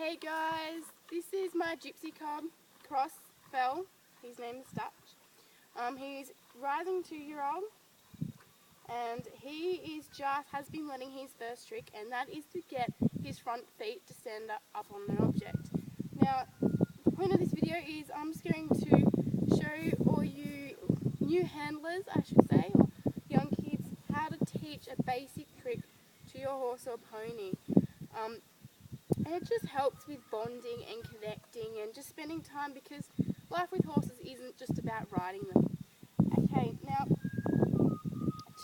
Hey guys, this is my gypsy cob, Cross Fell. His name is Dutch. He's rising 2-year-old, and he has been learning his first trick, and that is to get his front feet to stand up on an object. Now, the point of this video is I'm just going to show all you new handlers, I should say, or young kids, how to teach a basic trick to your horse or pony. And it just helps with bonding and connecting and just spending time, because life with horses isn't just about riding them. Okay, now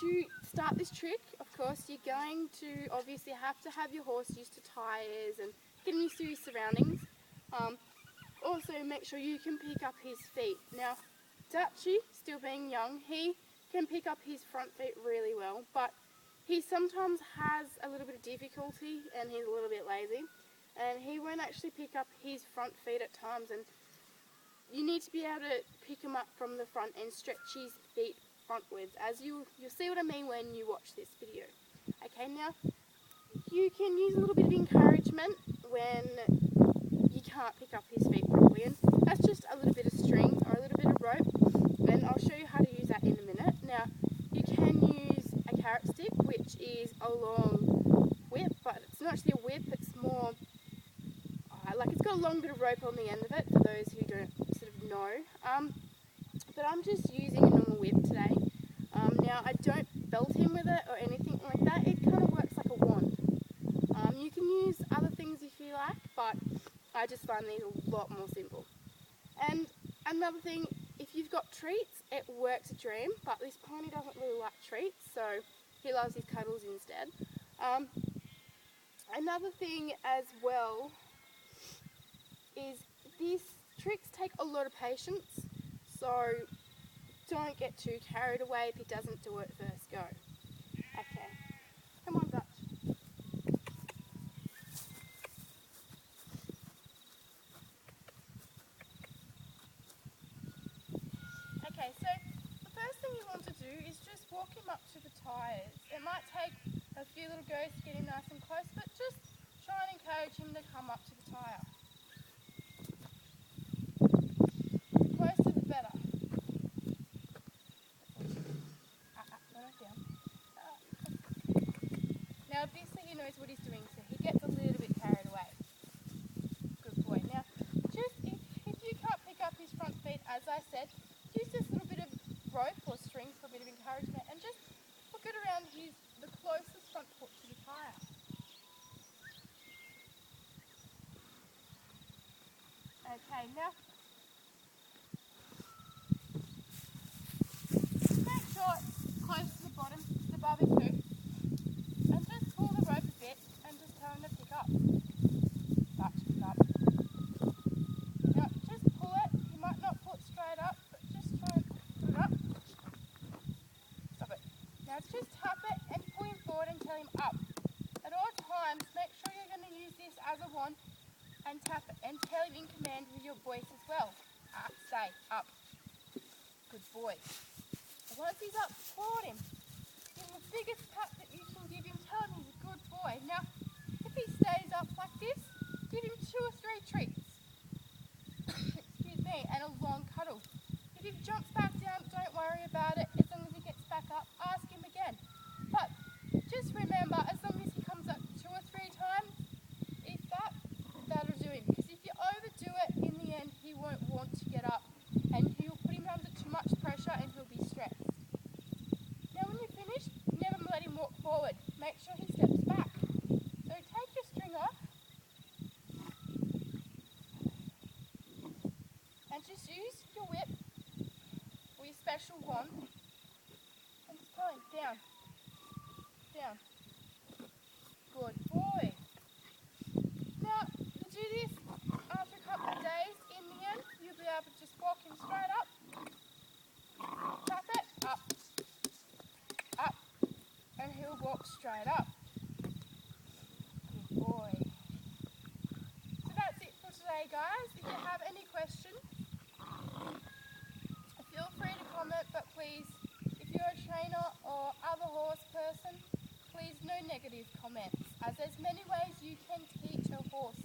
to start this trick, of course, you're going to obviously have to have your horse used to tyres and getting used to his surroundings. Also, make sure you can pick up his feet. Now, Dutchy, still being young, he can pick up his front feet really well, but he sometimes has a little bit of difficulty and he's a little bit lazy. And he won't actually pick up his front feet at times, and you need to be able to pick him up from the front and stretch his feet frontwards, as you'll see what I mean when you watch this video. Okay, now you can use a little bit of encouragement when you can't pick up his feet properly, and that's just a little bit of string or a little bit of rope, and I'll show you how to use that in a minute. Now, you can use a carrot stick, which is a long whip, but it's not actually a whip, it's more like it's got a long bit of rope on the end of it, for those who don't sort of know. But I'm just using a normal whip today. Now, I don't belt him with it or anything like that. It kind of works like a wand. You can use other things if you like, but I just find these a lot more simple. And another thing, if you've got treats, it works a dream, but this pony doesn't really like treats, so he loves his cuddles instead. Another thing as well is these tricks take a lot of patience, so don't get too carried away if he doesn't do it first go. Okay, come on Dutch. Okay, so the first thing you want to do is just walk him up to the tyres. It might take a few little goes to get him nice and close, but just try and encourage him to come up to the tyre. Closer the better. Now obviously he knows what he's doing, so he gets a little bit carried away. Good boy. Now, just if you can't pick up his front feet, as I said, use this little bit of rope or string for a bit of encouragement, and just hook it around the closest front foot to the tyre. Okay, now make sure it's close to the bottom, the above his hoof, and just pull the rope a bit and just tell him to pick up. Start to pick up. Now just pull it. You might not pull it straight up, but just try and put it up. Stop it. Now just tap it and pull him forward and tell him up. At all times, make sure you're going to use this as a wand and tap it and tell him in command with your voice as well. Up, say, up. Good boy. Once he's up, applaud him. Give him the biggest pat that you can give him. Tell him he's a good boy. Now, if he stays up like this, give him 2 or 3 treats. Excuse me, and a long cuddle. If he jumps back down, don't worry about it. As long as he gets back up, ask him again. But just remember, as long as he comes up 2 or 3 times, if that'll do him. Because if you overdo it, in the end, he won't want to get up, and you'll put him under too much pressure and he'll be stressed. Now when you're finished, never let him walk forward. Make sure he steps back. So take your string off and just use your whip or your special wand and just tell him down, down. Good boy. Now to do this after a couple of days, in the end you'll be able to just walk him straight up, tap it, up, up, and he'll walk straight up. Good boy. So that's it for today, guys. If you have any questions, feel free to comment, but please, if you're a trainer or other horse person, please no negative comments, as there's many ways you can teach a horse